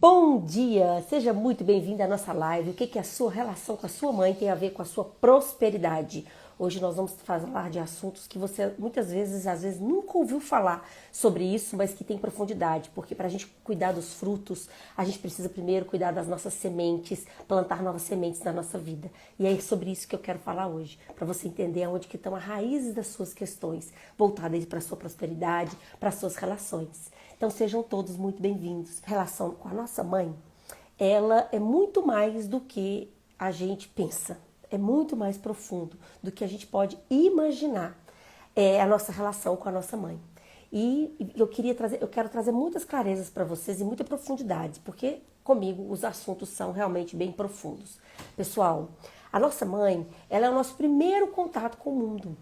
Bom dia! Seja muito bem-vindo à nossa live. O que a sua relação com a sua mãe tem a ver com a sua prosperidade? Hoje nós vamos falar de assuntos que você muitas vezes, às vezes, nunca ouviu falar sobre isso, mas que tem profundidade, porque para a gente cuidar dos frutos, a gente precisa primeiro cuidar das nossas sementes, plantar novas sementes na nossa vida. E é sobre isso que eu quero falar hoje, para você entender aonde que estão as raízes das suas questões, voltadas para a sua prosperidade, para as suas relações. Então sejam todos muito bem-vindos. Relação com a nossa mãe, ela é muito mais do que a gente pensa. É muito mais profundo do que a gente pode imaginar a nossa relação com a nossa mãe. E eu quero trazer muitas clarezas para vocês e muita profundidade, porque comigo os assuntos são realmente bem profundos. Pessoal, a nossa mãe, ela é o nosso primeiro contato com o mundo.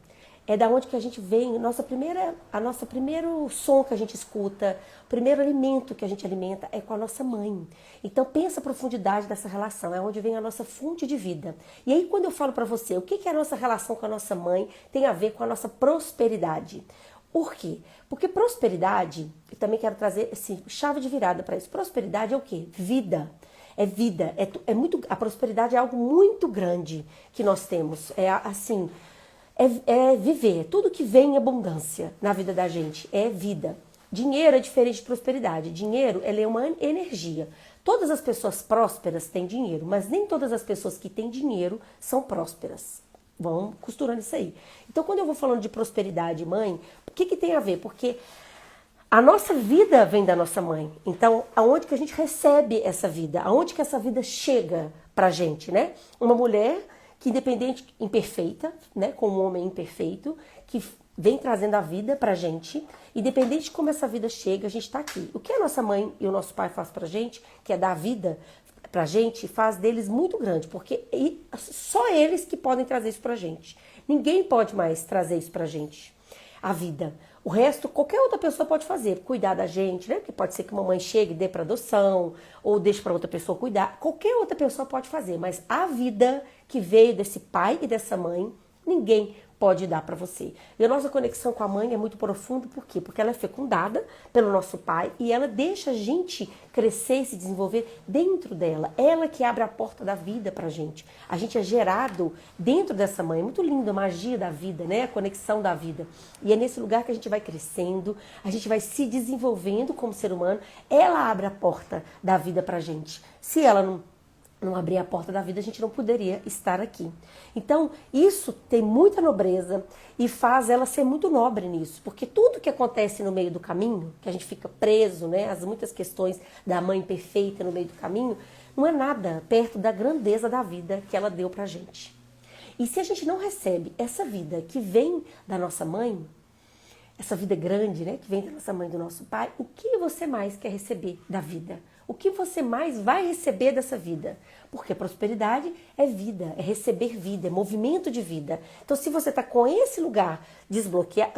É da onde que a gente vem, a nossa primeiro som que a gente escuta, o primeiro alimento que a gente alimenta é com a nossa mãe. Então pensa a profundidade dessa relação, é onde vem a nossa fonte de vida. E aí quando eu falo para você o que é a nossa relação com a nossa mãe tem a ver com a nossa prosperidade. Por quê? Porque prosperidade, eu também quero trazer assim, chave de virada para isso. Prosperidade é o quê? Vida. É vida. A prosperidade é algo muito grande que nós temos. É assim... É viver, tudo que vem em abundância na vida da gente é vida. Dinheiro é diferente de prosperidade. Dinheiro, ela é uma energia. Todas as pessoas prósperas têm dinheiro, mas nem todas as pessoas que têm dinheiro são prósperas. Vamos costurando isso aí. Então, quando eu vou falando de prosperidade, mãe, o que tem a ver? Porque a nossa vida vem da nossa mãe. Então, aonde que a gente recebe essa vida? Aonde que essa vida chega pra gente, né? Uma mulher que independente, imperfeita, né, com um homem imperfeito, que vem trazendo a vida pra gente, independente de como essa vida chega, a gente tá aqui. O que a nossa mãe e o nosso pai faz pra gente, que é dar vida pra gente, faz deles muito grande, porque só eles que podem trazer isso pra gente. Ninguém pode mais trazer isso pra gente, a vida. O resto, qualquer outra pessoa pode fazer, cuidar da gente, né? Porque pode ser que uma mãe chegue e dê para adoção, ou deixe para outra pessoa cuidar. Qualquer outra pessoa pode fazer, mas a vida que veio desse pai e dessa mãe, ninguém pode dar para você. E a nossa conexão com a mãe é muito profunda, por quê? Porque ela é fecundada pelo nosso pai e ela deixa a gente crescer e se desenvolver dentro dela. Ela que abre a porta da vida pra gente. A gente é gerado dentro dessa mãe. É muito lindo a magia da vida, né? A conexão da vida. E é nesse lugar que a gente vai crescendo, a gente vai se desenvolvendo como ser humano. Ela abre a porta da vida pra gente. Se ela não abrir a porta da vida, a gente não poderia estar aqui. Então, isso tem muita nobreza e faz ela ser muito nobre nisso, porque tudo que acontece no meio do caminho, que a gente fica preso, né, as muitas questões da mãe perfeita no meio do caminho, não é nada perto da grandeza da vida que ela deu pra gente. E se a gente não recebe essa vida que vem da nossa mãe, essa vida grande, né, que vem da nossa mãe e do nosso pai, o que você mais quer receber da vida? O que você mais vai receber dessa vida? Porque prosperidade é vida, é receber vida, é movimento de vida. Então, se você está com esse lugar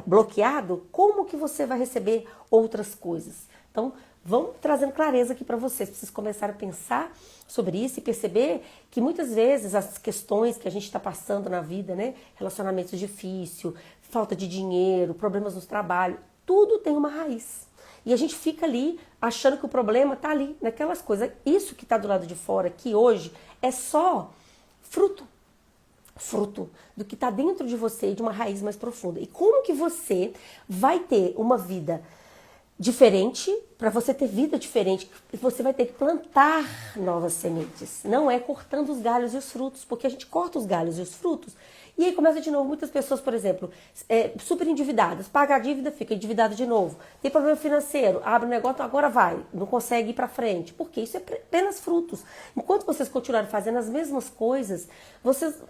bloqueado, como que você vai receber outras coisas? Então, vamos trazendo clareza aqui para vocês começarem a pensar sobre isso e perceber que muitas vezes as questões que a gente está passando na vida, né, relacionamentos difíceis, falta de dinheiro, problemas no trabalho, tudo tem uma raiz. E a gente fica ali achando que o problema está ali, naquelas coisas. Isso que está do lado de fora aqui hoje é só fruto do que está dentro de você, de uma raiz mais profunda. E como que você vai ter uma vida diferente? Para você ter vida diferente, você vai ter que plantar novas sementes. Não é cortando os galhos e os frutos, porque a gente corta os galhos e os frutos. E aí começa de novo, muitas pessoas, por exemplo, super endividadas, paga a dívida, fica endividado de novo. Tem problema financeiro, abre o negócio, agora vai, não consegue ir para frente. Porque isso é apenas frutos. Enquanto vocês continuarem fazendo as mesmas coisas,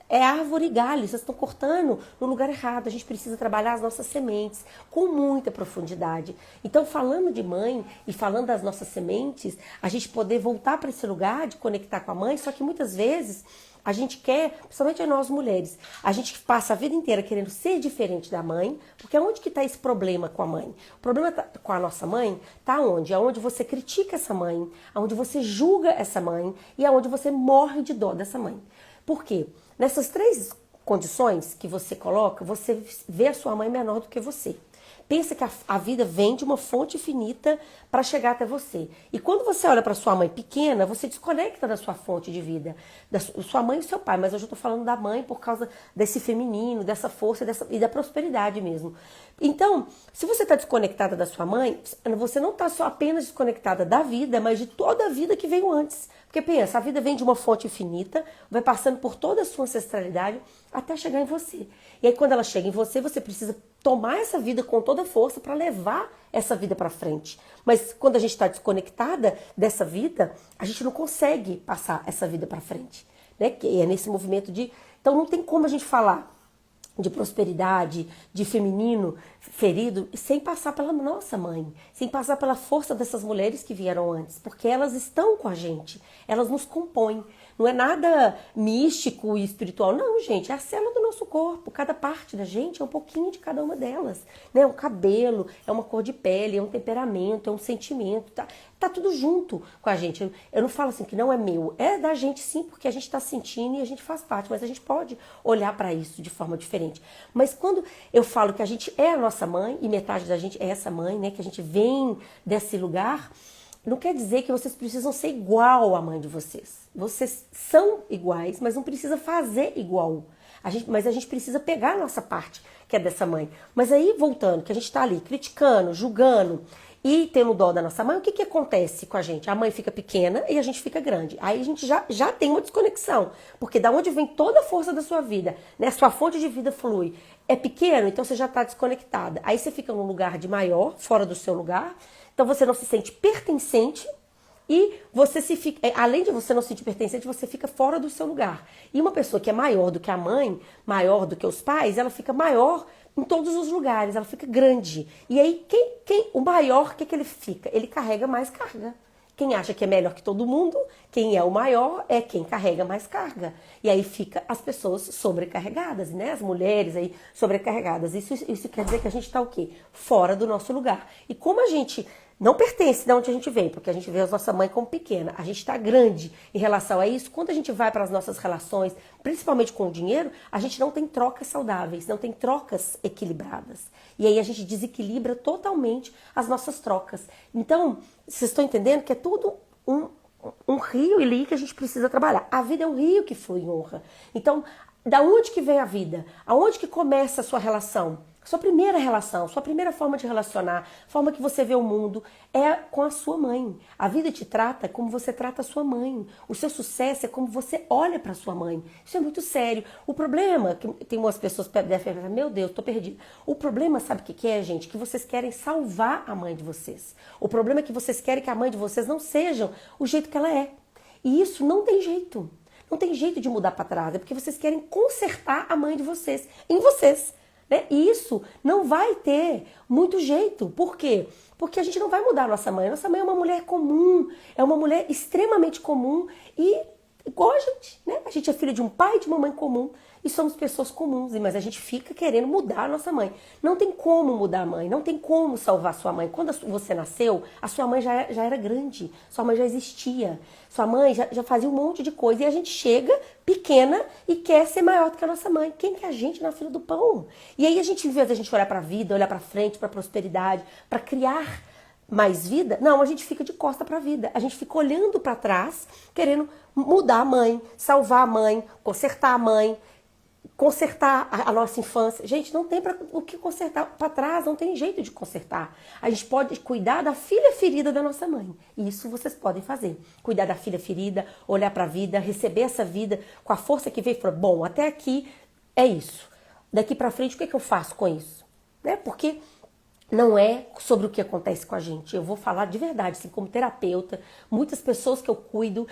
é árvore e galho, vocês estão cortando no lugar errado. A gente precisa trabalhar as nossas sementes com muita profundidade. Então, falando de mãe e falando das nossas sementes, a gente poder voltar para esse lugar de conectar com a mãe, só que muitas vezes a gente quer, principalmente nós mulheres, a gente passa a vida inteira querendo ser diferente da mãe, porque aonde que está esse problema com a mãe? O problema com a nossa mãe está onde? Aonde você critica essa mãe, aonde você julga essa mãe e aonde você morre de dó dessa mãe. Por quê? Nessas três condições que você coloca, você vê a sua mãe menor do que você. Pensa que a vida vem de uma fonte infinita para chegar até você. E quando você olha para sua mãe pequena, você desconecta da sua fonte de vida, da sua mãe e do seu pai. Mas hoje eu estou falando da mãe por causa desse feminino, dessa força e da prosperidade mesmo. Então, se você está desconectada da sua mãe, você não está só apenas desconectada da vida, mas de toda a vida que veio antes. Porque pensa, a vida vem de uma fonte infinita, vai passando por toda a sua ancestralidade até chegar em você. E aí quando ela chega em você, você precisa tomar essa vida com toda a força para levar essa vida para frente. Mas quando a gente está desconectada dessa vida, a gente não consegue passar essa vida para frente. Né? Que é nesse movimento de... Então não tem como a gente falar de prosperidade, de feminino ferido, sem passar pela nossa mãe, sem passar pela força dessas mulheres que vieram antes, porque elas estão com a gente, elas nos compõem. Não é nada místico e espiritual, não, gente, é a célula do nosso corpo. Cada parte da gente é um pouquinho de cada uma delas. Né? É um cabelo, é uma cor de pele, é um temperamento, é um sentimento, tá tudo junto com a gente. Eu não falo assim que não é meu, é da gente sim, porque a gente está sentindo e a gente faz parte, mas a gente pode olhar para isso de forma diferente. Mas quando eu falo que a gente é a nossa mãe e metade da gente é essa mãe, né, que a gente vem desse lugar, não quer dizer que vocês precisam ser igual à mãe de vocês. Vocês são iguais, mas não precisa fazer igual. Mas a gente precisa pegar a nossa parte, que é dessa mãe. Mas aí, voltando, que a gente está ali criticando, julgando e tendo dó da nossa mãe, o que acontece com a gente? A mãe fica pequena e a gente fica grande. Aí a gente já tem uma desconexão. Porque da onde vem toda a força da sua vida, né? Sua fonte de vida flui. É pequeno, então você já está desconectada. Aí você fica num lugar de maior, fora do seu lugar. Então você não se sente pertencente e você se fica, além de você não se sentir pertencente, você fica fora do seu lugar. E uma pessoa que é maior do que a mãe, maior do que os pais, ela fica maior em todos os lugares, ela fica grande. E aí o maior, o que ele fica? Ele carrega mais carga. Quem acha que é melhor que todo mundo, quem é o maior é quem carrega mais carga. E aí fica as pessoas sobrecarregadas, né? As mulheres aí sobrecarregadas. Isso quer dizer que a gente está o quê? Fora do nosso lugar. E como a gente não pertence de onde a gente vem, porque a gente vê a nossa mãe como pequena, a gente está grande em relação a isso, quando a gente vai para as nossas relações, principalmente com o dinheiro, a gente não tem trocas saudáveis, não tem trocas equilibradas. E aí a gente desequilibra totalmente as nossas trocas. Então, vocês estão entendendo que é tudo um rio ali que a gente precisa trabalhar. A vida é um rio que flui em honra. Então, da onde que vem a vida? Aonde que começa a sua relação? Sua primeira relação, sua primeira forma de relacionar, forma que você vê o mundo é com a sua mãe. A vida te trata como você trata a sua mãe. O seu sucesso é como você olha para sua mãe. Isso é muito sério. O problema, que tem umas pessoas que devem pensar, meu Deus, tô perdida. O problema, sabe o que é, gente? Que vocês querem salvar a mãe de vocês. O problema é que vocês querem que a mãe de vocês não seja o jeito que ela é. E isso não tem jeito. Não tem jeito de mudar para trás. É porque vocês querem consertar a mãe de vocês em vocês. Né? E isso não vai ter muito jeito. Por quê? Porque a gente não vai mudar a nossa mãe. Nossa mãe é uma mulher comum, é uma mulher extremamente comum e igual a gente, né? A gente é filha de um pai e de uma mãe comum e somos pessoas comuns, mas a gente fica querendo mudar a nossa mãe. Não tem como mudar a mãe, não tem como salvar sua mãe. Quando você nasceu, a sua mãe já era grande, sua mãe já existia, sua mãe já fazia um monte de coisa e a gente chega pequena e quer ser maior do que a nossa mãe. Quem que é a gente na fila do pão? E aí a gente, em vez da gente olhar para a vida, olhar para frente, para a prosperidade, para criar mais vida, não, a gente fica de costa para a vida. A gente fica olhando para trás, querendo mudar a mãe, salvar a mãe, consertar a mãe, consertar a nossa infância. Gente, não tem o que consertar para trás, não tem jeito de consertar. A gente pode cuidar da filha ferida da nossa mãe. Isso vocês podem fazer. Cuidar da filha ferida, olhar para a vida, receber essa vida com a força que veio e falar, bom, até aqui é isso. Daqui para frente, o que eu faço com isso? Né? Porque não é sobre o que acontece com a gente. Eu vou falar de verdade, assim, como terapeuta, muitas pessoas que eu cuido,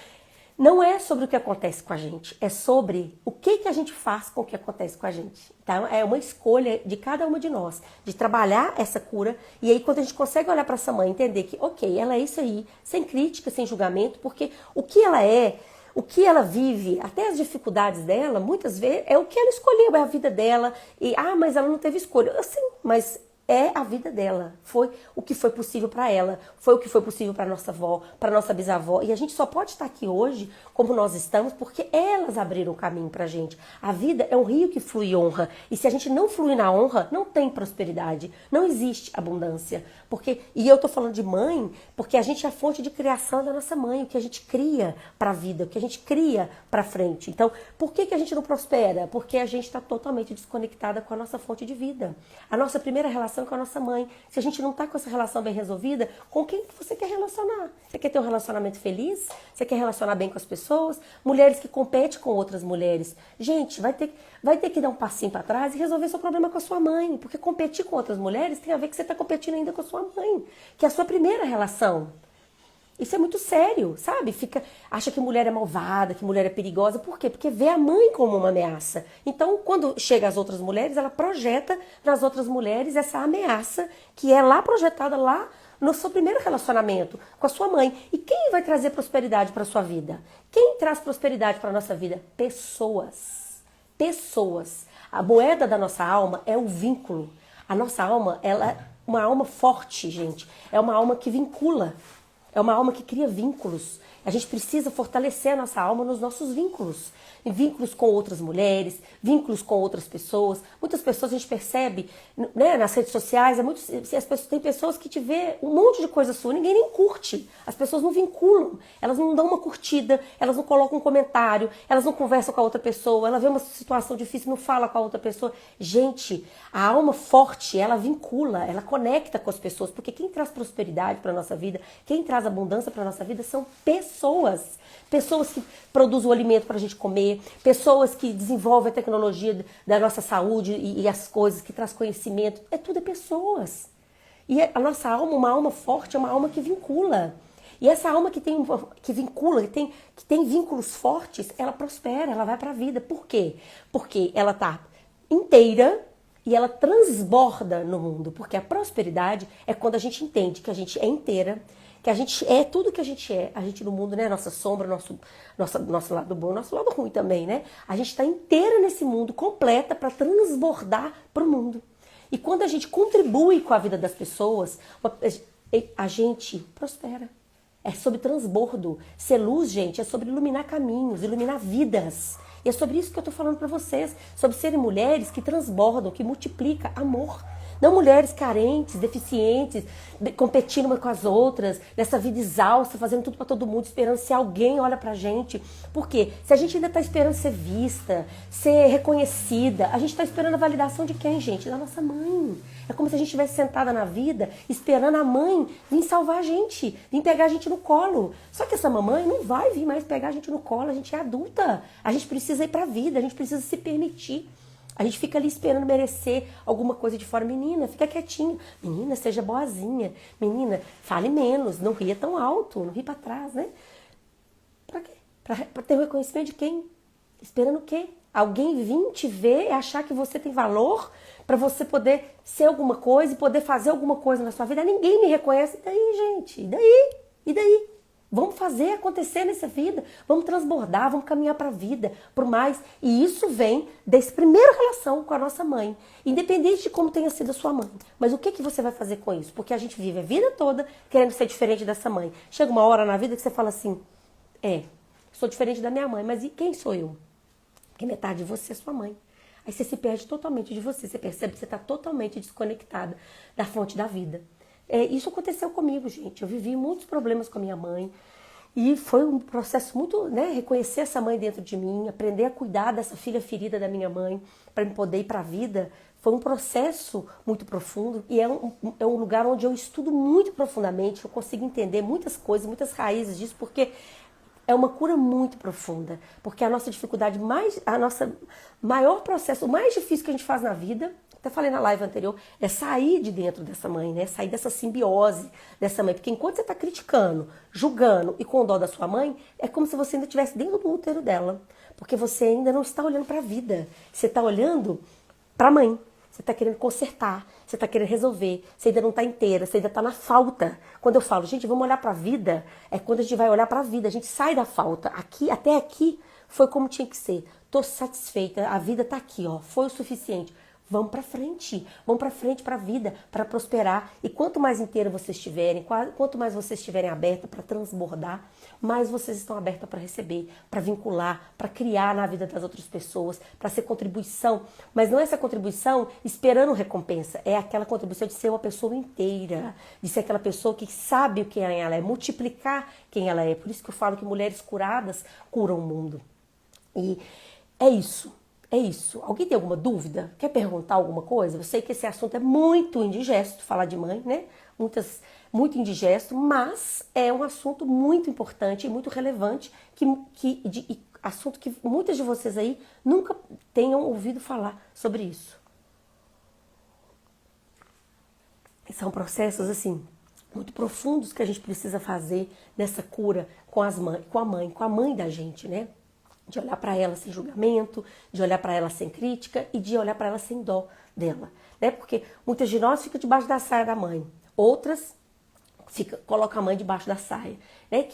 não é sobre o que acontece com a gente, é sobre o que a gente faz com o que acontece com a gente. Tá? É uma escolha de cada uma de nós, de trabalhar essa cura, e aí quando a gente consegue olhar para essa mãe, entender que, ok, ela é isso aí, sem crítica, sem julgamento, porque o que ela é, o que ela vive, até as dificuldades dela, muitas vezes, é o que ela escolheu, é a vida dela, e, mas ela não teve escolha. Assim, mas é a vida dela, foi o que foi possível para ela, foi o que foi possível para nossa avó, para nossa bisavó. E a gente só pode estar aqui hoje como nós estamos porque elas abriram o caminho para a gente. A vida é um rio que flui honra. E se a gente não flui na honra, não tem prosperidade, não existe abundância. E eu tô falando de mãe, porque a gente é a fonte de criação da nossa mãe, o que a gente cria para a vida, o que a gente cria para frente. Então, por que a gente não prospera? Porque a gente está totalmente desconectada com a nossa fonte de vida. A nossa primeira relação é com a nossa mãe. Se a gente não está com essa relação bem resolvida, com quem você quer relacionar? Você quer ter um relacionamento feliz? Você quer relacionar bem com as pessoas? Mulheres que competem com outras mulheres. Gente, vai ter que dar um passinho para trás e resolver seu problema com a sua mãe. Porque competir com outras mulheres tem a ver que você está competindo ainda com a sua mãe, que é a sua primeira relação. Isso é muito sério, sabe? Acha que mulher é malvada, que mulher é perigosa. Por quê? Porque vê a mãe como uma ameaça. Então, quando chega às outras mulheres, ela projeta nas outras mulheres essa ameaça que é lá projetada lá no seu primeiro relacionamento com a sua mãe. E quem vai trazer prosperidade para a sua vida? Quem traz prosperidade para a nossa vida? Pessoas. Pessoas. A moeda da nossa alma é o vínculo. A nossa alma, ela é uma alma forte, gente. É uma alma que vincula. É uma alma que cria vínculos. A gente precisa fortalecer a nossa alma nos nossos vínculos. Em vínculos com outras mulheres, vínculos com outras pessoas. Muitas pessoas a gente percebe, né, nas redes sociais, tem pessoas que te vê um monte de coisa sua, ninguém nem curte. As pessoas não vinculam, elas não dão uma curtida, elas não colocam um comentário, elas não conversam com a outra pessoa, ela vê uma situação difícil, não fala com a outra pessoa. Gente, a alma forte, ela vincula, ela conecta com as pessoas, porque quem traz prosperidade para a nossa vida, quem traz abundância para a nossa vida são pessoas. Pessoas que produzem o alimento para a gente comer, pessoas que desenvolvem a tecnologia da nossa saúde e as coisas, que traz conhecimento. Tudo é pessoas. E a nossa alma, uma alma forte, é uma alma que vincula. E essa alma que vincula, que tem vínculos fortes, ela prospera, ela vai para a vida. Por quê? Porque ela está inteira e ela transborda no mundo. Porque a prosperidade é quando a gente entende que a gente é inteira, que a gente é tudo que a gente é. A gente no mundo, né? Nossa sombra, nosso lado bom, nosso lado ruim também, né? A gente está inteira nesse mundo, completa, para transbordar para o mundo. E quando a gente contribui com a vida das pessoas, a gente prospera. É sobre transbordo. Ser luz, gente, é sobre iluminar caminhos, iluminar vidas. E é sobre isso que eu estou falando para vocês. Sobre serem mulheres que transbordam, que multiplicam amor. Não mulheres carentes, deficientes, competindo umas com as outras, nessa vida exausta, fazendo tudo para todo mundo, esperando se alguém olha pra gente. Por quê? Se a gente ainda tá esperando ser vista, ser reconhecida, a gente tá esperando a validação de quem, gente? Da nossa mãe. É como se a gente estivesse sentada na vida, esperando a mãe vir salvar a gente, vir pegar a gente no colo. Só que essa mamãe não vai vir mais pegar a gente no colo, a gente é adulta. A gente precisa ir pra vida, a gente precisa se permitir. A gente fica ali esperando merecer alguma coisa de fora. Menina, fica quietinha. Menina, seja boazinha. Menina, fale menos. Não ria tão alto. Não ri pra trás, né? Pra quê? Pra ter o reconhecimento de quem? Esperando o quê? Alguém vir te ver e achar que você tem valor pra você poder ser alguma coisa e poder fazer alguma coisa na sua vida. Ninguém me reconhece. E daí, gente? E daí? E daí? Vamos fazer acontecer nessa vida, vamos transbordar, vamos caminhar para a vida, por mais. E isso vem dessa primeira relação com a nossa mãe, independente de como tenha sido a sua mãe. Mas o que você vai fazer com isso? Porque a gente vive a vida toda querendo ser diferente dessa mãe. Chega uma hora na vida que você fala assim, sou diferente da minha mãe, mas e quem sou eu? Porque metade de você é sua mãe. Aí você se perde totalmente de você, você percebe que você está totalmente desconectada da fonte da vida. Isso aconteceu comigo, gente. Eu vivi muitos problemas com a minha mãe e foi um processo muito, né, reconhecer essa mãe dentro de mim, aprender a cuidar dessa filha ferida da minha mãe para me poder ir para a vida. Foi um processo muito profundo e é um lugar onde eu estudo muito profundamente, eu consigo entender muitas coisas, muitas raízes disso, porque é uma cura muito profunda, porque a nossa dificuldade a nossa maior processo, o mais difícil que a gente faz na vida, até falei na live anterior, é sair de dentro dessa mãe, né? Sair dessa simbiose dessa mãe. Porque enquanto você está criticando, julgando e com dó da sua mãe, é como se você ainda estivesse dentro do útero dela. Porque você ainda não está olhando para a vida. Você está olhando para a mãe. Você está querendo consertar, você está querendo resolver, você ainda não está inteira, você ainda está na falta. Quando eu falo, gente, vamos olhar para a vida, é quando a gente vai olhar para a vida, a gente sai da falta. Até aqui foi como tinha que ser. Estou satisfeita, a vida está aqui, ó, foi o suficiente. vamos para frente para a vida, para prosperar. E quanto mais inteira vocês estiverem, quanto mais vocês estiverem aberta para transbordar, mais vocês estão abertas para receber, para vincular, para criar na vida das outras pessoas, para ser contribuição. Mas não é essa contribuição esperando recompensa, é aquela contribuição de ser uma pessoa inteira, de ser aquela pessoa que sabe quem ela é, multiplicar quem ela é. Por isso que eu falo que mulheres curadas curam o mundo. E é isso. É isso. Alguém tem alguma dúvida? Quer perguntar alguma coisa? Eu sei que esse assunto é muito indigesto, falar de mãe, né? Muito indigesto, mas é um assunto muito importante e muito relevante, assunto que muitas de vocês aí nunca tenham ouvido falar sobre isso. E são processos, assim, muito profundos que a gente precisa fazer nessa cura com a mãe da gente, né? De olhar para ela sem julgamento, de olhar para ela sem crítica e de olhar para ela sem dó dela, né? Porque muitas de nós ficam debaixo da saia da mãe, outras colocam a mãe debaixo da saia, né?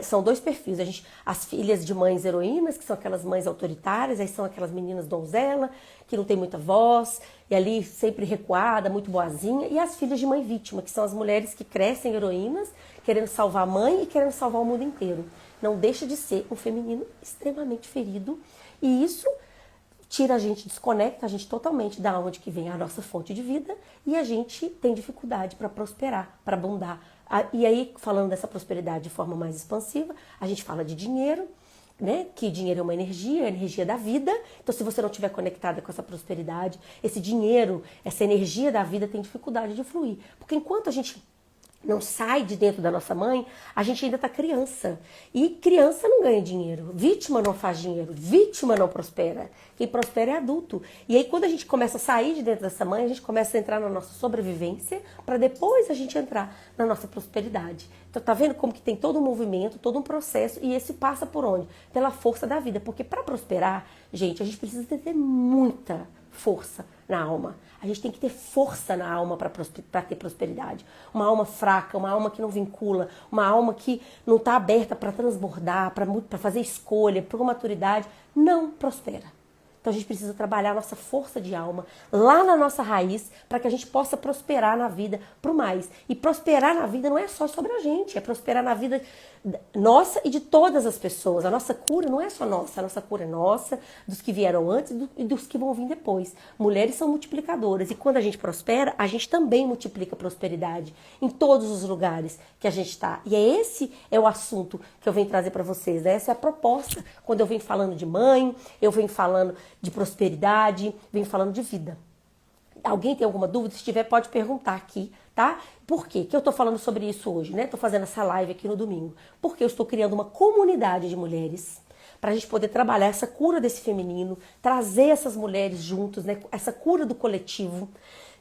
São dois perfis, as filhas de mães heroínas, que são aquelas mães autoritárias, aí são aquelas meninas donzela, que não tem muita voz, e ali sempre recuada, muito boazinha, e as filhas de mãe vítima, que são as mulheres que crescem heroínas, querendo salvar a mãe e querendo salvar o mundo inteiro. Não deixa de ser um feminino extremamente ferido, e isso tira a gente, desconecta a gente totalmente da onde que vem a nossa fonte de vida, e a gente tem dificuldade para prosperar, para abundar. E aí, falando dessa prosperidade de forma mais expansiva, a gente fala de dinheiro, né? Que dinheiro é uma energia, é a energia da vida. Então, se você não estiver conectada com essa prosperidade, esse dinheiro, essa energia da vida tem dificuldade de fluir. Porque enquanto a gente não sai de dentro da nossa mãe, a gente ainda está criança. E criança não ganha dinheiro. Vítima não faz dinheiro. Vítima não prospera. Quem prospera é adulto. E aí, quando a gente começa a sair de dentro dessa mãe, a gente começa a entrar na nossa sobrevivência para depois a gente entrar na nossa prosperidade. Então, tá vendo como que tem todo um movimento, todo um processo, e esse passa por onde? Pela força da vida. Porque para prosperar, gente, a gente precisa ter muita força na alma. A gente tem que ter força na alma para ter prosperidade. Uma alma fraca, uma alma que não vincula, uma alma que não está aberta para transbordar, para fazer escolha, por maturidade, não prospera. Então a gente precisa trabalhar a nossa força de alma lá na nossa raiz para que a gente possa prosperar na vida pro mais. E prosperar na vida não é só sobre a gente, é prosperar na vida nossa e de todas as pessoas. A nossa cura não é só nossa, a nossa cura é nossa, dos que vieram antes e dos que vão vir depois. Mulheres são multiplicadoras e quando a gente prospera, a gente também multiplica a prosperidade em todos os lugares que a gente está. E esse é o assunto que eu venho trazer para vocês, né? Essa é a proposta quando eu venho falando de mãe, eu venho falando de prosperidade, venho falando de vida. Alguém tem alguma dúvida? Se tiver, pode perguntar aqui, tá? Por quê que eu tô falando sobre isso hoje, né? Tô fazendo essa live aqui no domingo. Porque eu estou criando uma comunidade de mulheres para a gente poder trabalhar essa cura desse feminino, trazer essas mulheres juntos, né? Essa cura do coletivo,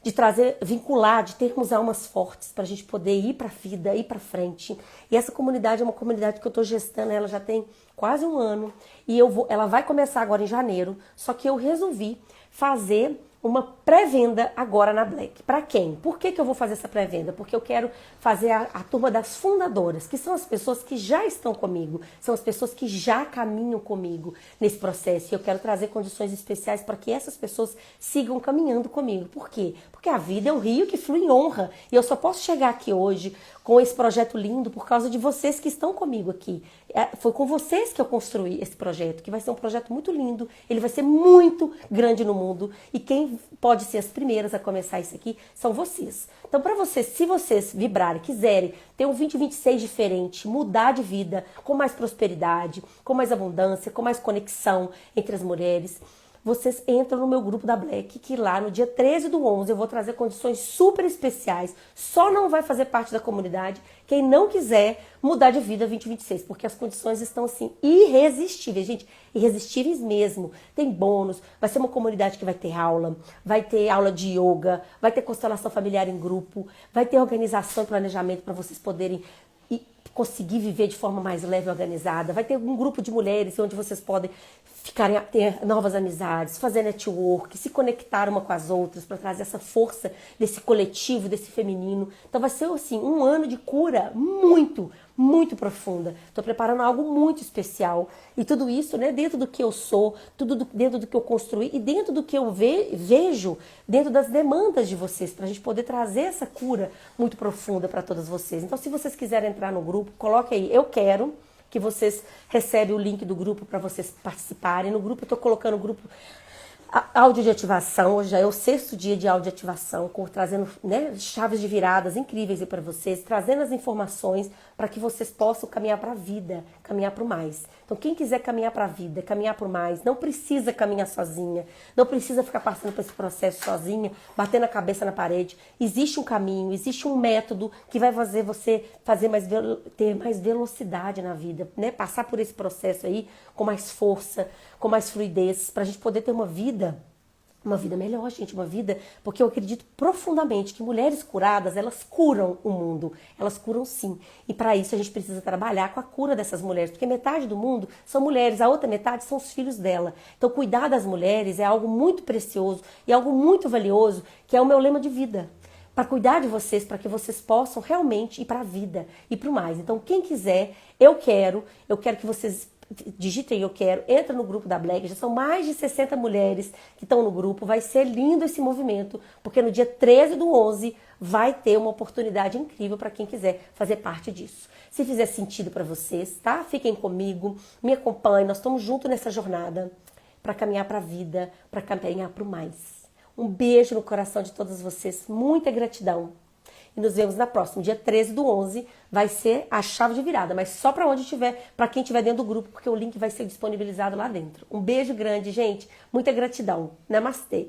de trazer, vincular, de termos almas fortes para a gente poder ir para a vida, ir para frente. E essa comunidade é uma comunidade que eu estou gestando, ela já tem quase um ano e ela vai começar agora em janeiro, só que eu resolvi fazer uma pré-venda agora na Black. Para quem? Por que eu vou fazer essa pré-venda? Porque eu quero fazer a turma das fundadoras, que são as pessoas que já estão comigo, são as pessoas que já caminham comigo nesse processo. E eu quero trazer condições especiais para que essas pessoas sigam caminhando comigo. Por quê? Porque a vida é um rio que flui em honra. E eu só posso chegar aqui hoje com esse projeto lindo por causa de vocês que estão comigo aqui. Foi com vocês que eu construí esse projeto, que vai ser um projeto muito lindo, ele vai ser muito grande no mundo e quem pode ser as primeiras a começar isso aqui são vocês. Então, para vocês, se vocês vibrarem, quiserem ter um 2026 diferente, mudar de vida, com mais prosperidade, com mais abundância, com mais conexão entre as mulheres, vocês entram no meu grupo da Black, que lá no dia 13/11 eu vou trazer condições super especiais. Só não vai fazer parte da comunidade quem não quiser mudar de vida 2026, porque as condições estão assim irresistíveis, gente, irresistíveis mesmo. Tem bônus, vai ser uma comunidade que vai ter aula de yoga, vai ter constelação familiar em grupo, vai ter organização e planejamento para vocês poderem conseguir viver de forma mais leve e organizada. Vai ter um grupo de mulheres onde vocês podem ter novas amizades, fazer network, se conectar uma com as outras para trazer essa força desse coletivo, desse feminino. Então vai ser assim, um ano de cura muito profunda. Estou preparando algo muito especial. E tudo isso, né, dentro do que eu sou, dentro do que eu construí e dentro do que eu vejo, dentro das demandas de vocês, para a gente poder trazer essa cura muito profunda para todas vocês. Então, se vocês quiserem entrar no grupo, coloque aí, eu quero, que vocês recebem o link do grupo para vocês participarem. No grupo eu estou colocando o grupo áudio de ativação, hoje já é o 6º dia de áudio de ativação, trazendo, né, chaves de viradas incríveis para vocês, trazendo as informações para que vocês possam caminhar para a vida, caminhar para o mais. Então quem quiser caminhar para a vida, caminhar para o mais, não precisa caminhar sozinha, não precisa ficar passando por esse processo sozinha, batendo a cabeça na parede. Existe um caminho, existe um método que vai fazer você ter mais velocidade na vida, né? Passar por esse processo aí com mais força, com mais fluidez, para a gente poder ter uma vida melhor, gente, uma vida, porque eu acredito profundamente que mulheres curadas, elas curam o mundo, elas curam sim, e para isso a gente precisa trabalhar com a cura dessas mulheres, porque metade do mundo são mulheres, a outra metade são os filhos dela, então cuidar das mulheres é algo muito precioso e algo muito valioso, que é o meu lema de vida, para cuidar de vocês, para que vocês possam realmente ir para a vida e para o mais. Então quem quiser, eu quero que vocês digitem eu quero, entra no grupo da Black, já são mais de 60 mulheres que estão no grupo, vai ser lindo esse movimento, porque no dia 13/11 vai ter uma oportunidade incrível para quem quiser fazer parte disso. Se fizer sentido para vocês, tá? Fiquem comigo, me acompanhem, nós estamos juntos nessa jornada para caminhar para a vida, para caminhar para o mais. Um beijo no coração de todas vocês, muita gratidão. E nos vemos na próxima. Dia 13/11 vai ser a chave de virada, mas só para onde tiver, para quem estiver dentro do grupo, porque o link vai ser disponibilizado lá dentro. Um beijo grande, gente. Muita gratidão. Namastê.